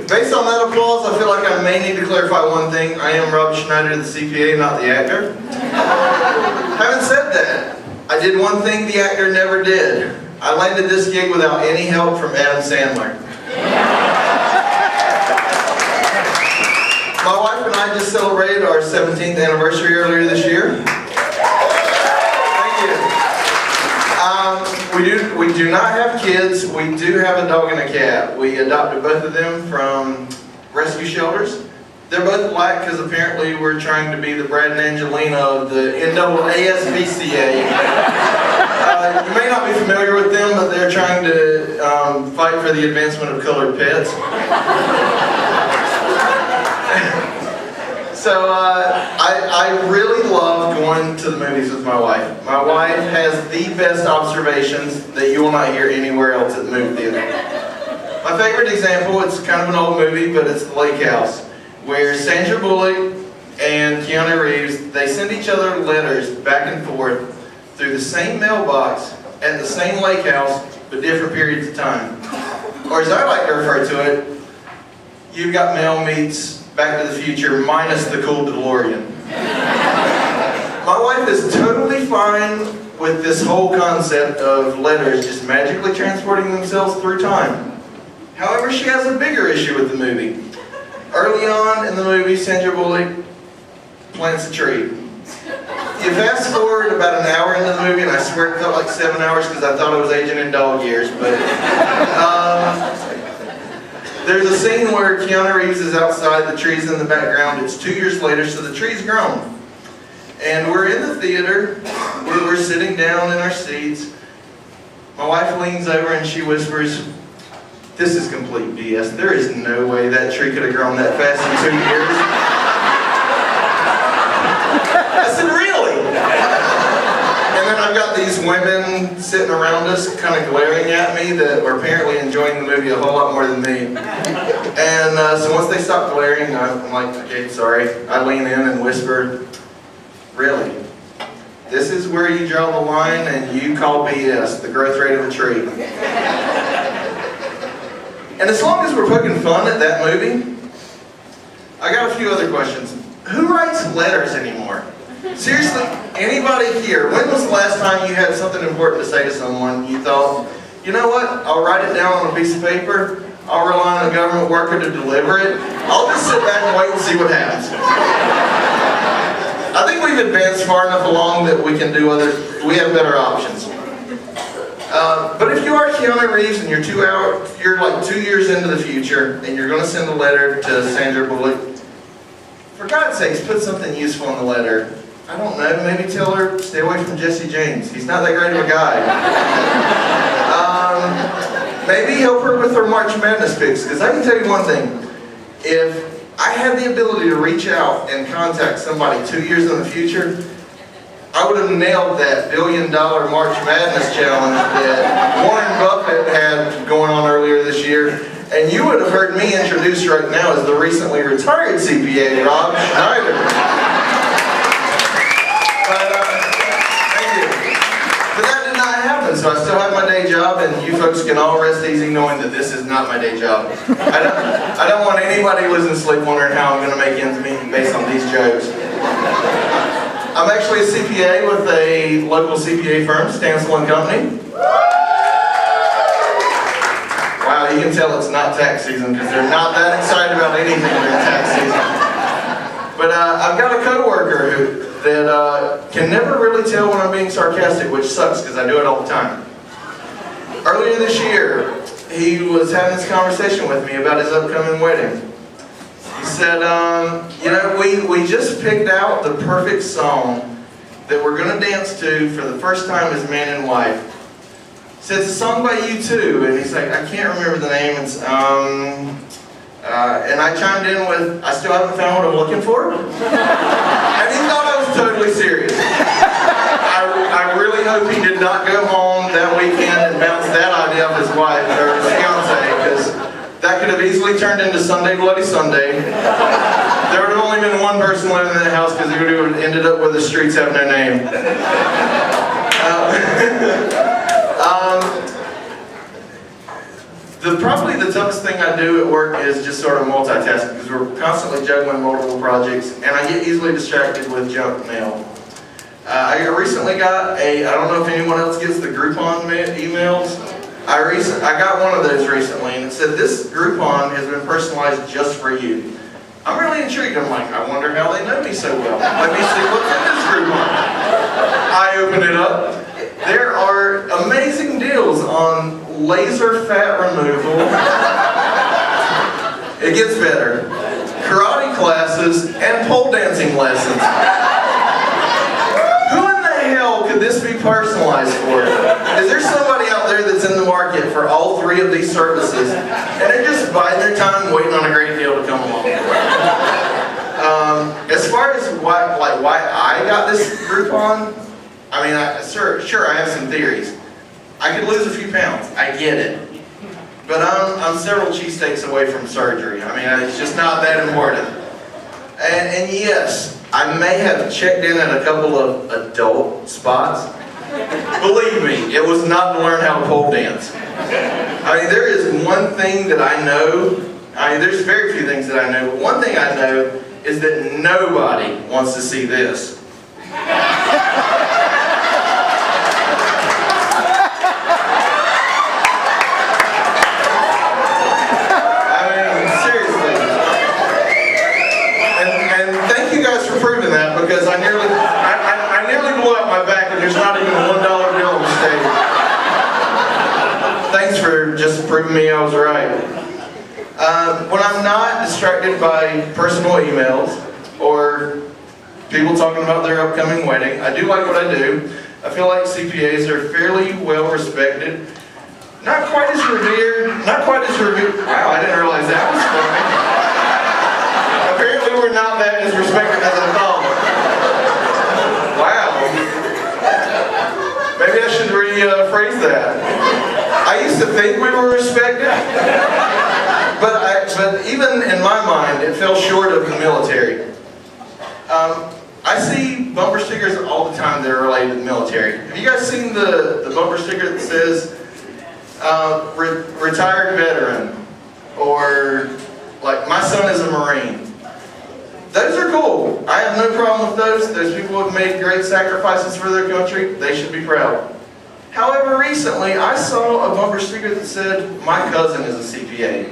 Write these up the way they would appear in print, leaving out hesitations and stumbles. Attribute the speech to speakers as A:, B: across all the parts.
A: Based on that applause, I feel like I may need to clarify one thing. I am Rob Schneider, the CPA, not the actor. Having said that, I did one thing the actor never did. I landed this gig without any help from Adam Sandler. My wife and I just celebrated our 17th anniversary earlier this year. Thank you. We do not have kids. We do have a dog and a cat. We adopted both of them from rescue shelters. They're both black because apparently we're trying to be the Brad and Angelina of the NAASPCA. You may not be familiar with them, but they're trying to fight for the advancement of colored pets. So I really love going to the movies with my wife. My wife has the best observations that you will not hear anywhere else at the movie theater. My favorite example, it's kind of an old movie, but it's The Lake House, where Sandra Bullock and Keanu Reeves, they send each other letters back and forth through the same mailbox at the same lake house, but different periods of time. Or as I like to refer to it, you've got mail meets Back to the Future minus the cool DeLorean. My wife is totally fine with this whole concept of letters just magically transporting themselves through time. However, she has a bigger issue with the movie. Early on in the movie, Sandra Bullock plants a tree. You fast forward about an hour into the movie, and I swear it felt like 7 hours because I thought I was aging in dog years, but there's a scene where Keanu Reeves is outside, the tree's in the background. It's 2 years later, so the tree's grown. And we're in the theater, we're sitting down in our seats. My wife leans over and she whispers, "This is complete BS. There is no way that tree could have grown that fast in 2 years." I said, "Really?" And then I've got these women sitting around us kind of glaring at me that were apparently enjoying the movie a whole lot more than me. And so once they stop glaring, I'm like, "Okay, sorry." I lean in and whisper, "Really? This is where you draw the line and you call BS, the growth rate of a tree." And as long as we're poking fun at that movie, I got a few other questions. Who writes letters anymore? Seriously, anybody here, when was the last time you had something important to say to someone, you thought, you know what, I'll write it down on a piece of paper, I'll rely on a government worker to deliver it, I'll just sit back and wait and see what happens. I think we've advanced far enough along that we can do we have better options. But if you are Keanu Reeves and you're like 2 years into the future and you're going to send a letter to Sandra Bullock, for God's sakes, put something useful in the letter. I don't know, maybe tell her, stay away from Jesse James. He's not that great of a guy. Maybe help her with her March Madness picks, because I can tell you one thing. If I had the ability to reach out and contact somebody 2 years in the future, I would have nailed that $1 billion March Madness challenge that Warren Buffett had going on earlier this year. And you would have heard me introduced right now as the recently retired CPA, Rob Schneider. But, thank you. But that did not happen, so I still have my day job, and you folks can all rest easy knowing that this is not my day job. I don't want anybody losing sleep wondering how I'm going to make ends meet based on these jokes. I'm actually a CPA with a local CPA firm, Stancil Company. Wow, you can tell it's not tax season because they're not that excited about anything during tax season. But I've got a coworker that can never really tell when I'm being sarcastic, which sucks because I do it all the time. Earlier this year, he was having this conversation with me about his upcoming wedding. He said, you know, we just picked out the perfect song that we're going to dance to for the first time as man and wife. He said, it's a song by U2, and he's like, I can't remember the name. It's, and I chimed in with, I still haven't found what I'm looking for. And he thought I was totally serious. I really hope he did not go home that weekend and bounce that idea off his wife or his fiance, because that could have easily turned into Sunday Bloody Sunday. There would have only been one person living in the house because he would have ended up with the streets have no name. Probably the toughest thing I do at work is just sort of multitasking, because we're constantly juggling multiple projects, and I get easily distracted with junk mail. I recently got I don't know if anyone else gets the Groupon emails. I got one of those recently, and it said, "This Groupon has been personalized just for you." I'm really intrigued. I'm like, I wonder how they know me so well. Let me see what's in this Groupon. I open it up. There are amazing deals on laser fat removal. It gets better. Karate classes and pole dancing lessons. Who in the hell could this be personalized for? Is there somebody out there that's in the market for all three of these services, and they're just biding their time waiting on a great deal to come along? As far as why I got this Groupon, I mean, sure, I have some theories. I could lose a few pounds. I get it. But I'm several cheesesteaks away from surgery. I mean, it's just not that important. And yes, I may have checked in at a couple of adult spots. Believe me, it was not to learn how to pole dance. I mean, there is one thing that I know. I mean, there's very few things that I know, but one thing I know is that nobody wants to see this. Because I nearly blew out my back, and there's not even a $1 bill on the stage. Thanks for just proving me I was right. When I'm not distracted by personal emails or people talking about their upcoming wedding, I do like what I do. I feel like CPAs are fairly well respected. Not quite as revered. Wow, I didn't realize that was funny. Apparently we're not that as respected as I thought. Wow. Maybe I should rephrase that. I used to think we were respected, but even in my mind, it fell short of the military. I see bumper stickers all the time that are related to the military. Have you guys seen the bumper sticker that says retired veteran, or like, my son is a Marine? Those are cool. I have no problem with those. Those people have made great sacrifices for their country. They should be proud. However, recently I saw a bumper sticker that said, "My cousin is a CPA."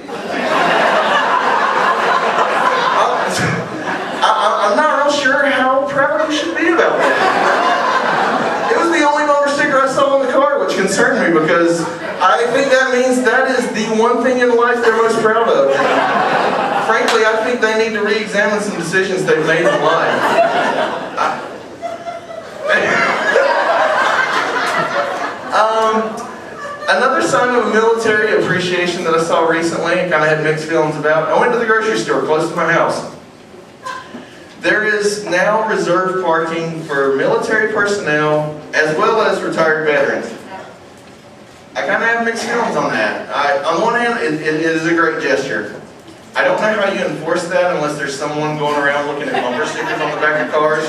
A: I'm not real sure how proud we should be about that. It was the only bumper sticker I saw in the car, which concerned me, because I think that means that is the one thing in life they're most proud of. Frankly, I think they need to re-examine some decisions they've made in life. Another sign of military appreciation that I saw recently and kind of had mixed feelings about, I went to the grocery store close to my house. There is now reserved parking for military personnel as well as retired veterans. I kind of have mixed feelings on that. On the one hand, it is a great gesture. I don't know how you enforce that unless there's someone going around looking at bumper stickers on the back of cars.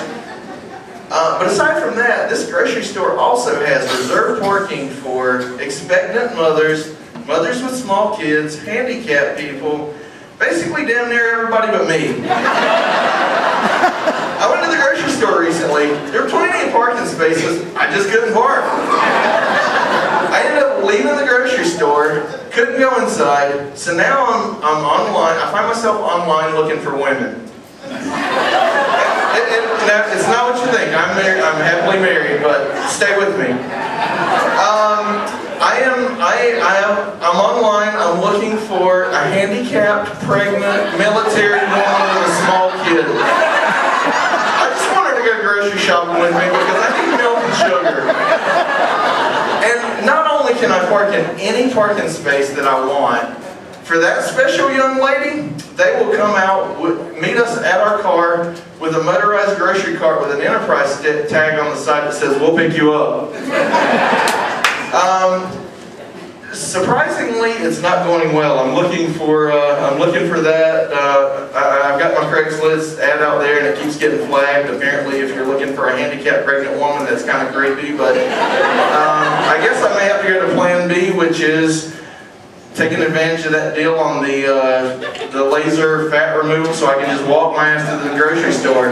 A: But aside from that, this grocery store also has reserved parking for expectant mothers, mothers with small kids, handicapped people, basically damn near everybody but me. I went to the grocery store recently. There were plenty of parking spaces. I just couldn't park. I ended up leaving the grocery store, couldn't go inside, so now I'm online. I find myself online looking for women. It's not what you think. I'm married. I'm happily married, but stay with me. I'm online. I'm looking for a handicapped, pregnant, military woman with a small kid. I just want her to go grocery shopping with me because I need milk and sugar. And not only can I park in any parking space that I want, for that special young lady, they will come out, meet us at our car with a motorized grocery cart with an enterprise tag on the side that says, "We'll pick you up." Surprisingly, it's not going well. I'm looking for that. I've got my Craigslist ad out there, and it keeps getting flagged. Apparently, if you're looking for a handicapped pregnant woman, that's kind of creepy. But I guess I may have to go to Plan B, which is taking advantage of that deal on the laser fat removal so I can just walk my ass to the grocery store.